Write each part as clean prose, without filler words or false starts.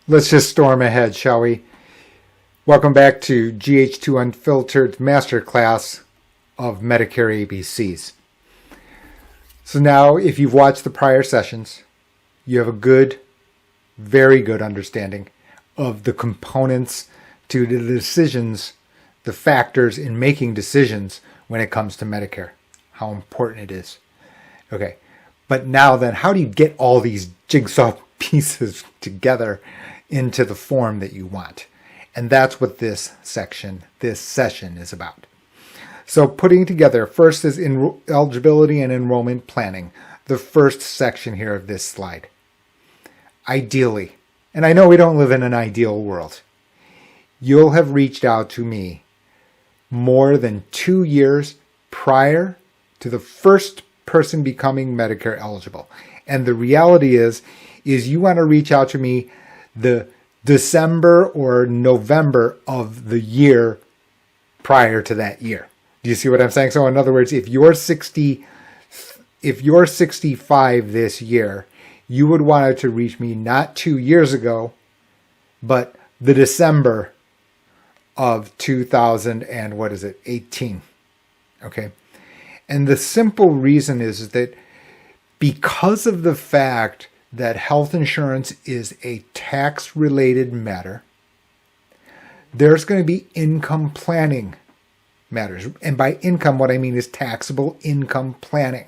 Let's just storm ahead, shall we? Welcome back to GH2 Unfiltered Masterclass of Medicare ABCs. So now, if you've watched the prior sessions, you have a good, very good understanding of the components to the decisions, the factors in making decisions when it comes to Medicare, how important it is. Okay, but now then, how do you get all these jigsaw pieces together into the form that you want? And that's what this session is about. So putting together, first is eligibility and enrollment planning, the first section here of this slide. Ideally, and I know we don't live in an ideal world, you'll have reached out to me more than 2 years prior to the first person becoming Medicare eligible. And the reality is you want to reach out to me the December or November of the year prior to that year. Do you see what I'm saying? So in other words, if you're 65 this year, you would want to reach me not 2 years ago, but the December of 2018. Okay. And the simple reason is that because of the fact that health insurance is a tax-related matter, there's going to be income planning matters. And by income, what I mean is taxable income planning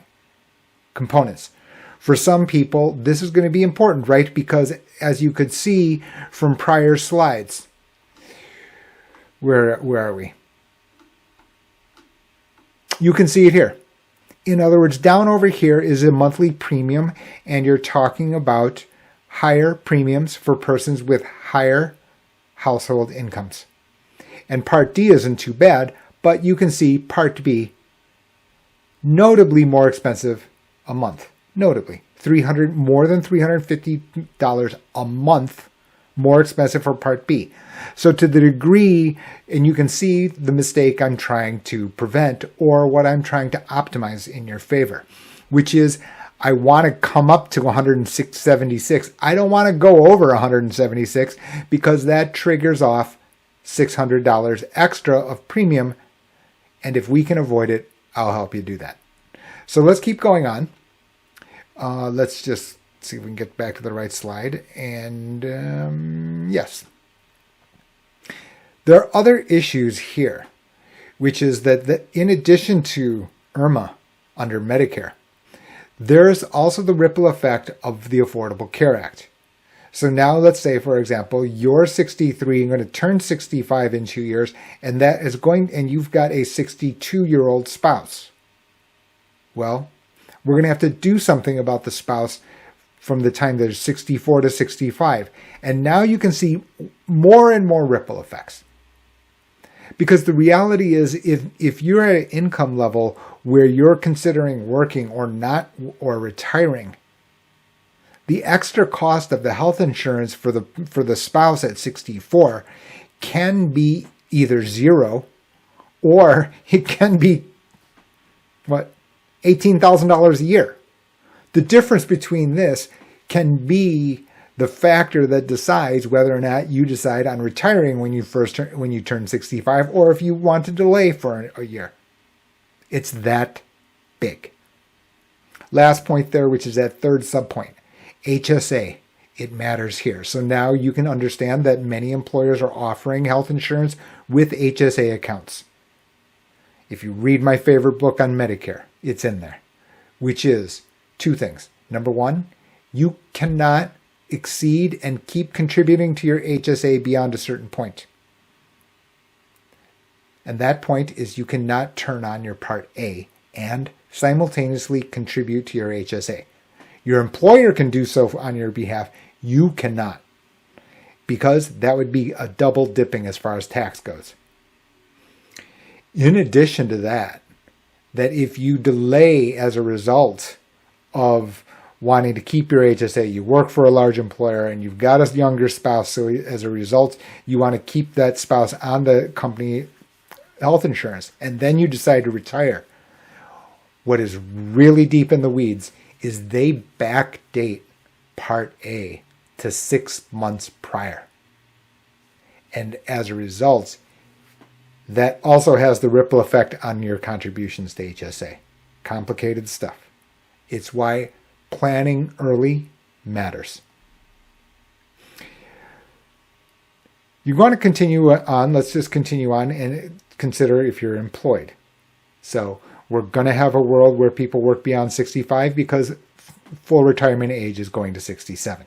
components. For some people, this is going to be important, right? Because as you could see from prior slides, where are we? You can see it here. In other words, down over here is a monthly premium, and you're talking about higher premiums for persons with higher household incomes. And Part D isn't too bad, but you can see Part B, notably more expensive a month. Notably, more than $350 a month more expensive for Part B. So to the degree, and you can see the mistake I'm trying to prevent or what I'm trying to optimize in your favor, which is I want to come up to 176. I don't want to go over 176 because that triggers off $600 extra of premium. And if we can avoid it, I'll help you do that. So let's keep going on. Let's just see if we can get back to the right slide. And yes. There are other issues here, which is that in addition to IRMA under Medicare, there's also the ripple effect of the Affordable Care Act. So now let's say, for example, you're 63 and going to turn 65 in 2 years, and you've got a 62-year-old spouse. Well, we're going to have to do something about the spouse from the time they're 64 to 65. And now you can see more and more ripple effects. Because the reality is, if you're at an income level where you're considering working or not, or retiring, the extra cost of the health insurance for the spouse at 64 can be either zero, or it can be, $18,000 a year. The difference between this can be the factor that decides whether or not you decide on retiring when you turn 65, or if you want to delay for a year. It's that big. Last point there, which is that third subpoint, HSA. It matters here. So now you can understand that many employers are offering health insurance with HSA accounts. If you read my favorite book on Medicare, it's in there, which is two things. Number one, you cannot exceed and keep contributing to your HSA beyond a certain point. And that point is you cannot turn on your Part A and simultaneously contribute to your HSA. Your employer can do so on your behalf. You cannot, because that would be a double dipping as far as tax goes. In addition to that if you delay as a result of wanting to keep your HSA, you work for a large employer and you've got a younger spouse, so as a result, you want to keep that spouse on the company health insurance, and then you decide to retire. What is really deep in the weeds is they backdate Part A to 6 months prior. And as a result, that also has the ripple effect on your contributions to HSA. Complicated stuff. It's why planning early matters. You want to continue on. Let's just continue on and consider if you're employed. So we're going to have a world where people work beyond 65 because full retirement age is going to 67.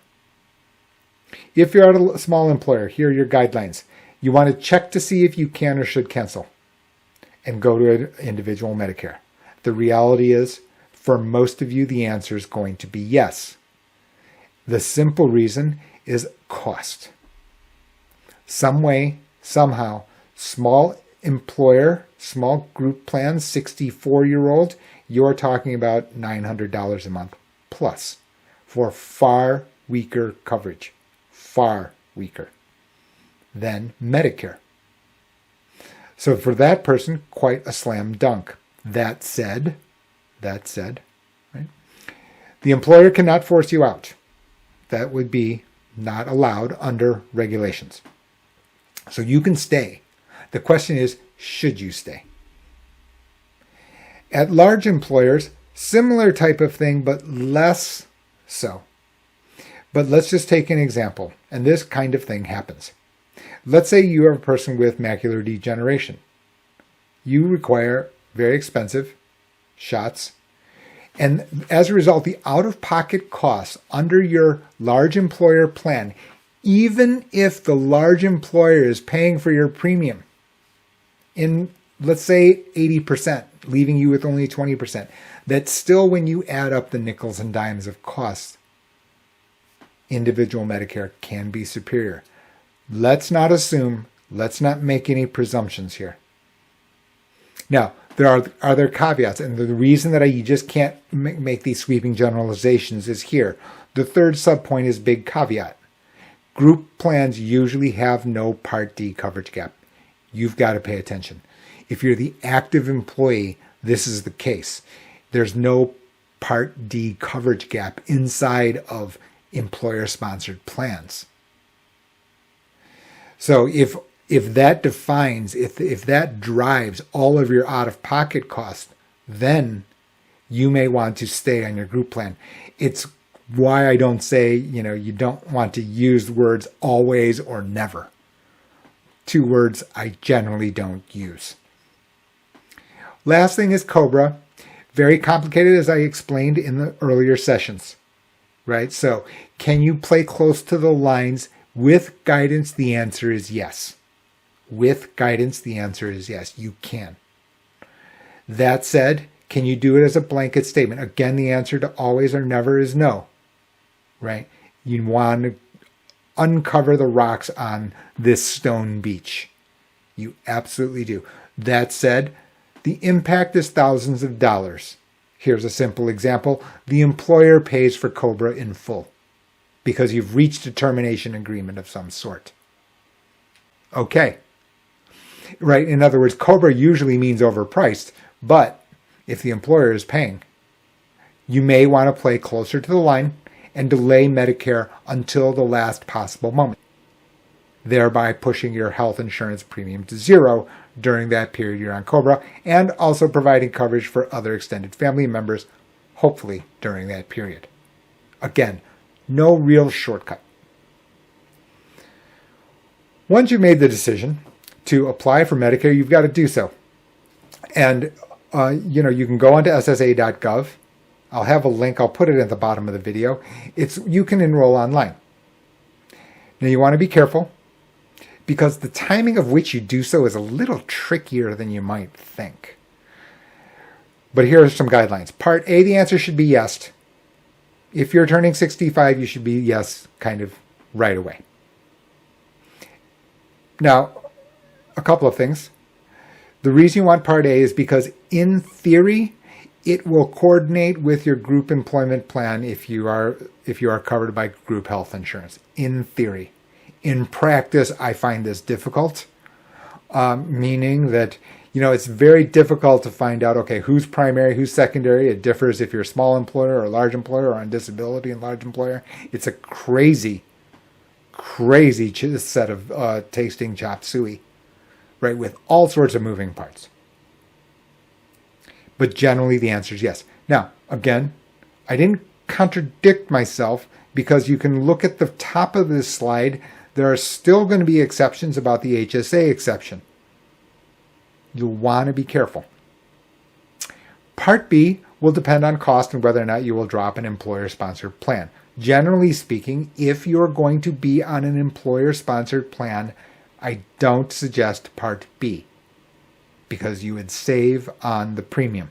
If you're at a small employer, here are your guidelines. You want to check to see if you can or should cancel and go to individual Medicare. The reality is, for most of you, the answer is going to be yes. The simple reason is cost. Some way, somehow, small employer, small group plans, 64-year-old, you're talking about $900 a month plus for far weaker coverage, far weaker than Medicare. So for that person, quite a slam dunk. That said, right, the employer cannot force you out. That would be not allowed under regulations. So you can stay. The question is, should you stay? At large employers, similar type of thing, but less so. But let's just take an example, and this kind of thing happens. Let's say you are a person with macular degeneration. You require very expensive shots, and as a result, the out-of-pocket costs under your large employer plan, even if the large employer is paying for your premium in, let's say, 80%, leaving you with only 20%, that still, when you add up the nickels and dimes of costs, individual Medicare can be superior. Let's not assume, let's not make any presumptions here. Now, there are other caveats, and the reason that you just can't make these sweeping generalizations is here. The third subpoint is big caveat. Group plans usually have no Part D coverage gap. You've got to pay attention. If you're the active employee, this is the case. There's no Part D coverage gap inside of employer-sponsored plans. So if that defines, if that drives all of your out-of-pocket costs, then you may want to stay on your group plan. It's why I don't say, you don't want to use words always or never. Two words I generally don't use. Last thing is COBRA. Very complicated, as I explained in the earlier sessions, right? So can you play close to the lines? With guidance, the answer is yes. With guidance, the answer is yes, you can. That said, can you do it as a blanket statement? Again, the answer to always or never is no, right? You want to uncover the rocks on this stone beach. You absolutely do. That said, the impact is thousands of dollars. Here's a simple example. The employer pays for COBRA in full because you've reached a termination agreement of some sort. Okay. Right? In other words, COBRA usually means overpriced, but if the employer is paying, you may want to play closer to the line and delay Medicare until the last possible moment, thereby pushing your health insurance premium to zero during that period you're on COBRA, and also providing coverage for other extended family members, hopefully during that period. Again, no real shortcut. Once you've made the decision to apply for Medicare, you've got to do so. And, you can go onto ssa.gov. I'll have a link. I'll put it at the bottom of the video. You can enroll online. Now, you want to be careful because the timing of which you do so is a little trickier than you might think. But here are some guidelines. Part A, the answer should be yes. If you're turning 65, you should be yes kind of right away. Now, a couple of things. The reason you want Part A is because, in theory, it will coordinate with your group employment plan if you are covered by group health insurance. In theory. In practice, I find this difficult, meaning that, it's very difficult to find out, okay, who's primary, who's secondary. It differs if you're a small employer or a large employer or on disability and large employer. It's a crazy crazy set of tasting chop suey, right, with all sorts of moving parts. But generally the answer is yes. Now, again, I didn't contradict myself, because you can look at the top of this slide. There are still going to be exceptions about the HSA exception. You'll want to be careful. Part B will depend on cost and whether or not you will drop an employer-sponsored plan. Generally speaking, if you're going to be on an employer-sponsored plan, I don't suggest Part B, because you would save on the premium,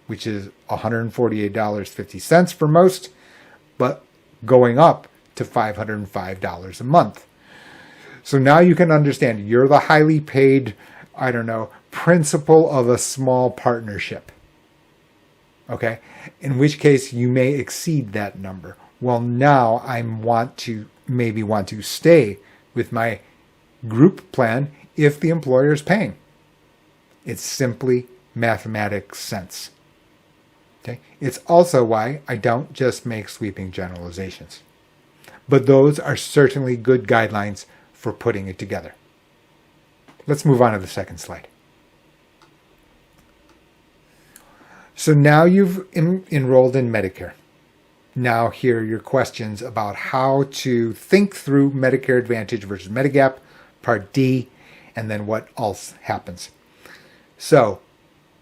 which is $148.50 for most, but going up to $505 a month. So now you can understand you're the highly paid, principal of a small partnership. Okay? In which case you may exceed that number. Well, now I want to stay with my group plan if the employer is paying. It's simply mathematics sense. Okay? It's also why I don't just make sweeping generalizations. But those are certainly good guidelines for putting it together. Let's move on to the second slide. So now you've enrolled in Medicare. Now here are your questions about how to think through Medicare Advantage versus Medigap, Part D, and then what else happens. So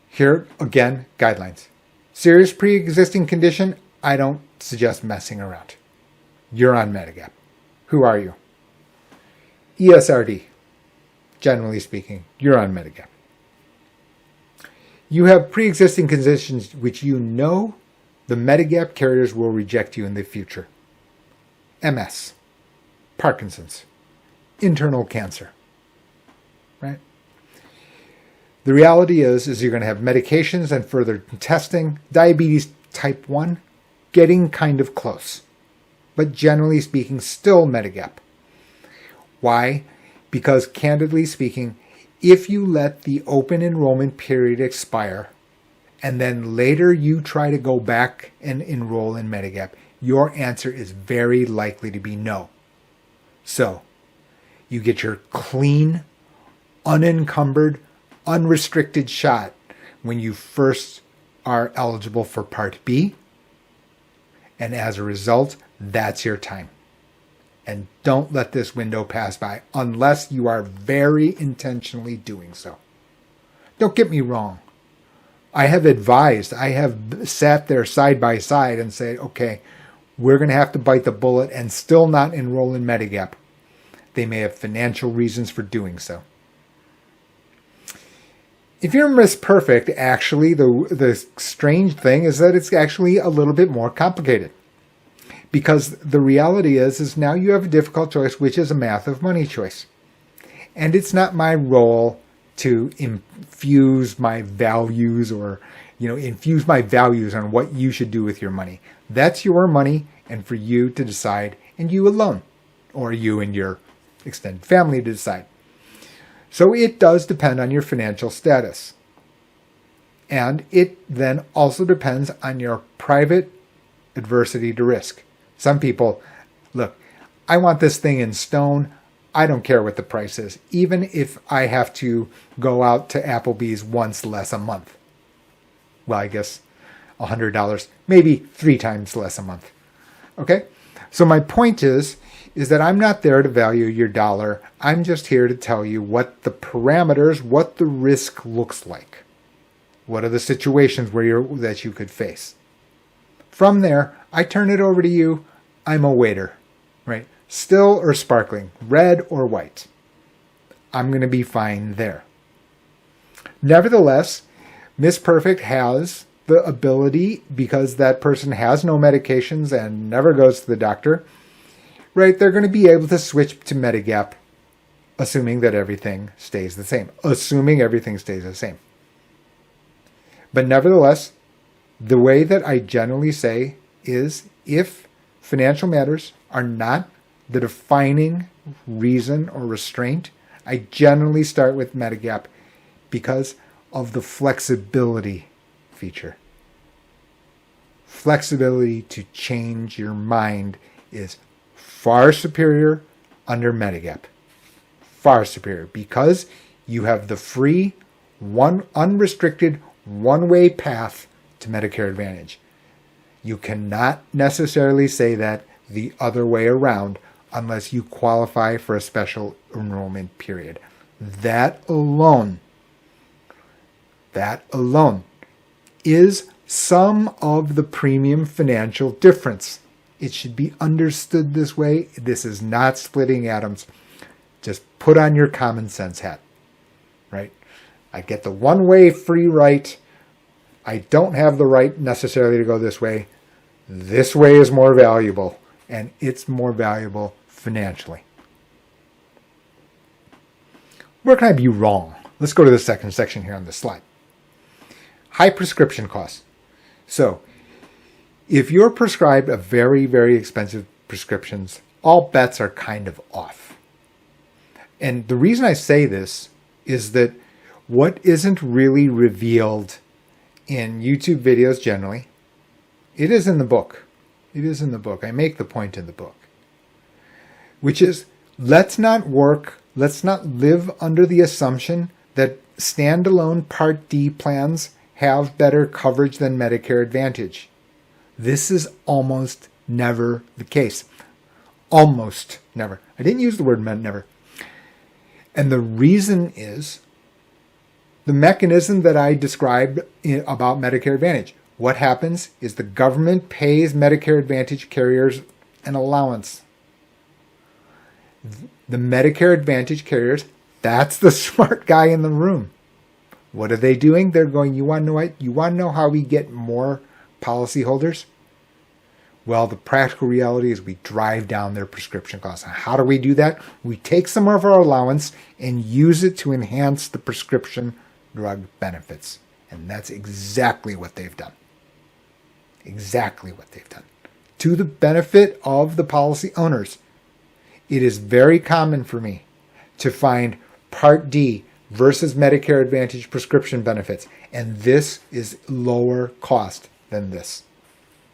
here again, guidelines. Serious pre-existing condition, I don't suggest messing around. You're on Medigap. Who are you? ESRD. Generally speaking, you're on Medigap. You have pre-existing conditions which you know the Medigap carriers will reject you in the future. MS, Parkinson's, internal cancer, right? The reality is you're going to have medications and further testing. Diabetes type 1, getting kind of close. But generally speaking, still Medigap. Why? Because candidly speaking, if you let the open enrollment period expire, and then later you try to go back and enroll in Medigap, your answer is very likely to be no. So, you get your clean, unencumbered, unrestricted shot when you first are eligible for Part B, and as a result, that's your time. And don't let this window pass by unless you are very intentionally doing so. Don't get me wrong. I have sat there side by side and said, okay, we're going to have to bite the bullet and still not enroll in Medigap. They may have financial reasons for doing so. If you're Miss Perfect, actually, the strange thing is that it's actually a little bit more complicated. Because the reality is now you have a difficult choice, which is a math of money choice. And it's not my role to infuse my values on what you should do with your money. That's your money and for you to decide, and you alone, or you and your extended family to decide. So it does depend on your financial status. And it then also depends on your private adversity to risk. Some people, look, I want this thing in stone. I don't care what the price is, even if I have to go out to Applebee's once less a month. Well, I guess $100, maybe 3 times less a month. Okay? So my point is that I'm not there to value your dollar. I'm just here to tell you what the parameters, what the risk looks like. What are the situations that you could face? From there, I turn it over to you. I'm a waiter, right? Still or sparkling, red or white. I'm going to be fine there. Nevertheless, Miss Perfect has the ability, because that person has no medications and never goes to the doctor, right? They're going to be able to switch to Medigap, assuming that everything stays the same. But nevertheless, the way that I generally say is if financial matters are not the defining reason or restraint, I generally start with Medigap because of the flexibility feature. Flexibility to change your mind is far superior under Medigap. Far superior, because you have the free, unrestricted, one-way path to Medicare Advantage. You cannot necessarily say that the other way around unless you qualify for a special enrollment period. That alone is some of the premium financial difference. It should be understood this way. This is not splitting atoms. Just put on your common sense hat, right? I get the one-way free right. I don't have the right necessarily to go this way. This way is more valuable, and it's more valuable financially. Where can I be wrong? Let's go to the second section here on this slide. High prescription costs. So, if you're prescribed a very, very expensive prescriptions, all bets are kind of off. And the reason I say this is that what isn't really revealed in YouTube videos generally, it is in the book. It is in the book. I make the point in the book. Which is, let's not live under the assumption that standalone Part D plans have better coverage than Medicare Advantage. This is almost never the case. Almost never. I didn't use the word never. And the reason is the mechanism that I described about Medicare Advantage. What happens is the government pays Medicare Advantage carriers an allowance. The Medicare Advantage carriers, that's the smart guy in the room. What are they doing? They're going, you want to know what? You want to know how we get more policyholders? Well, the practical reality is we drive down their prescription costs. And how do we do that? We take some of our allowance and use it to enhance the prescription drug benefits. And that's exactly what they've done. Exactly what they've done. To the benefit of the policy owners. It is very common for me to find Part D versus Medicare Advantage prescription benefits. And this is lower cost than this.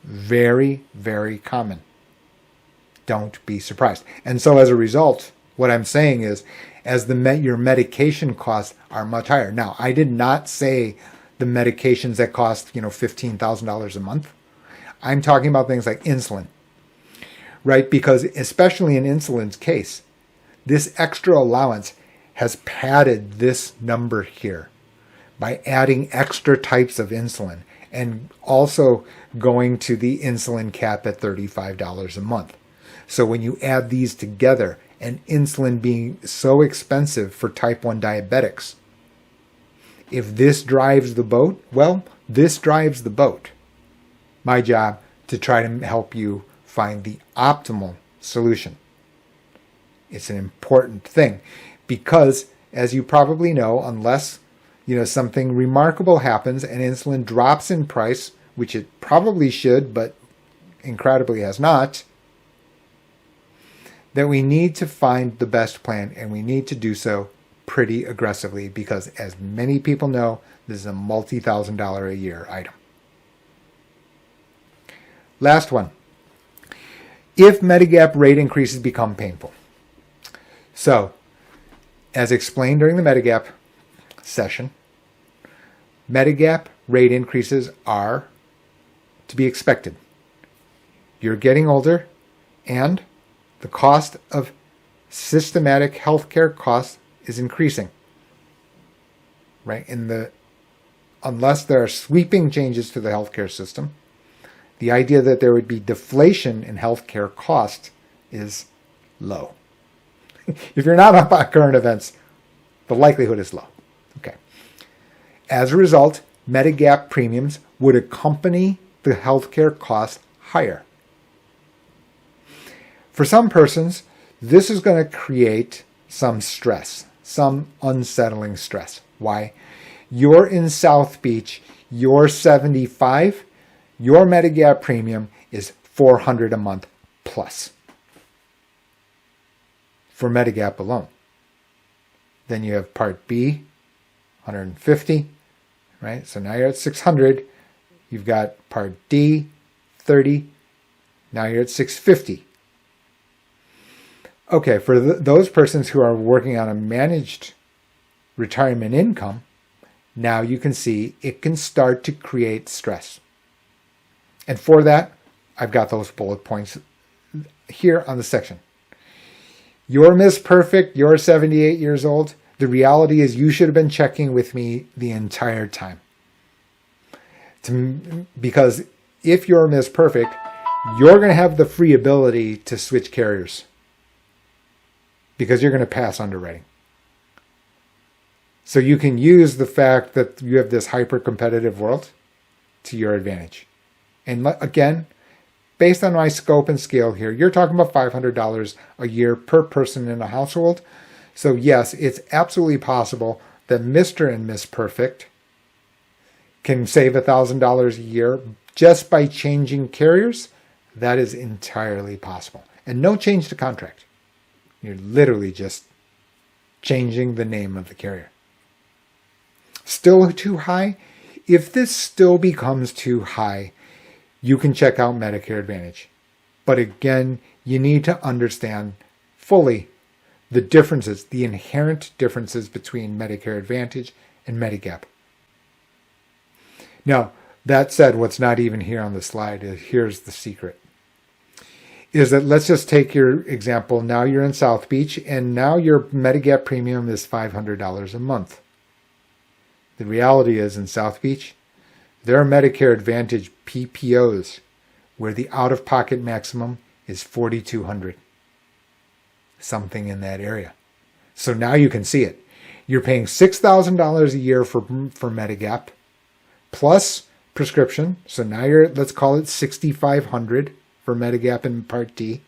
Very, very common. Don't be surprised. And so as a result, what I'm saying is, as your medication costs are much higher. Now, I did not say the medications that cost, $15,000 a month. I'm talking about things like insulin, right? Because especially in insulin's case, this extra allowance has padded this number here by adding extra types of insulin and also going to the insulin cap at $35 a month. So when you add these together, and insulin being so expensive for type 1 diabetics, if this drives the boat, well, this drives the boat. My job to try to help you find the optimal solution. It's an important thing because, as you probably know, unless something remarkable happens and insulin drops in price, which it probably should, but incredibly has not, that we need to find the best plan, and we need to do so pretty aggressively because, as many people know, this is a multi-$1,000 a year item. Last one. If Medigap rate increases become painful. So, as explained during the Medigap session, Medigap rate increases are to be expected. You're getting older, and the cost of systematic healthcare costs is increasing. Right? Unless there are sweeping changes to the healthcare system, the idea that there would be deflation in healthcare cost is low. If you're not up on current events, the likelihood is low. Okay. As a result, Medigap premiums would accompany the healthcare costs higher. For some persons, this is going to create some stress, some unsettling stress. Why? You're in South Beach, you're 75, your Medigap premium is $400 a month plus for Medigap alone. Then you have Part B, $150, right? So now you're at $600. You've got Part D, $30. Now you're at $650. Okay, for those persons who are working on a managed retirement income, now you can see it can start to create stress. And for that, I've got those bullet points here on the section. You're Miss Perfect, you're 78 years old. The reality is you should have been checking with me the entire time. Because if you're Miss Perfect, you're going to have the free ability to switch carriers because you're going to pass underwriting. So you can use the fact that you have this hyper-competitive world to your advantage. And again, based on my scope and scale here, you're talking about $500 a year per person in a household. So yes, it's absolutely possible that Mr. and Miss Perfect can save $1,000 a year just by changing carriers. That is entirely possible. And no change to contract. You're literally just changing the name of the carrier. Still too high? If this still becomes too high, you can check out Medicare Advantage. But again, you need to understand fully the differences, the inherent differences between Medicare Advantage and Medigap. Now, that said, what's not even here on the slide is here's the secret. Is that let's just take your example. Now you're in South Beach and now your Medigap premium is $500 a month. The reality is in South Beach, there are Medicare Advantage PPOs where the out-of-pocket maximum is $4,200. Something in that area. So now you can see it. You're paying $6,000 a year for Medigap plus prescription. So now you're, let's call it $6,500 for Medigap in Part D.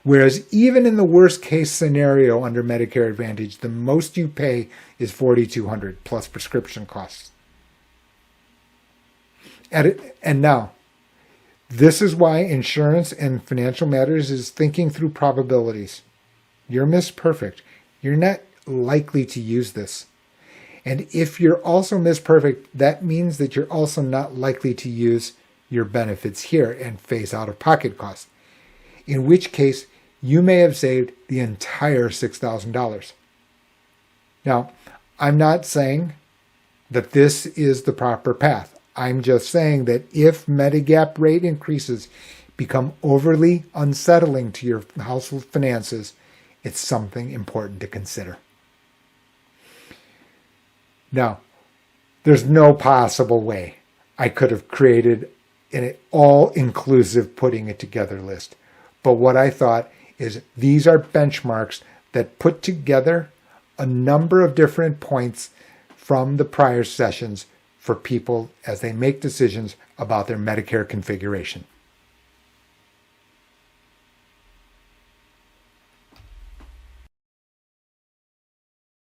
Whereas even in the worst case scenario under Medicare Advantage, the most you pay is $4,200 plus prescription costs. And now, this is why insurance and financial matters is thinking through probabilities. You're Miss Perfect. You're not likely to use this. And if you're also Miss Perfect, that means that you're also not likely to use your benefits here and face out-of-pocket costs. In which case, you may have saved the entire $6,000. Now, I'm not saying that this is the proper path. I'm just saying that if Medigap rate increases become overly unsettling to your household finances, it's something important to consider. Now, there's no possible way I could have created an all-inclusive putting it together list. But what I thought is these are benchmarks that put together a number of different points from the prior sessions for people as they make decisions about their Medicare configuration.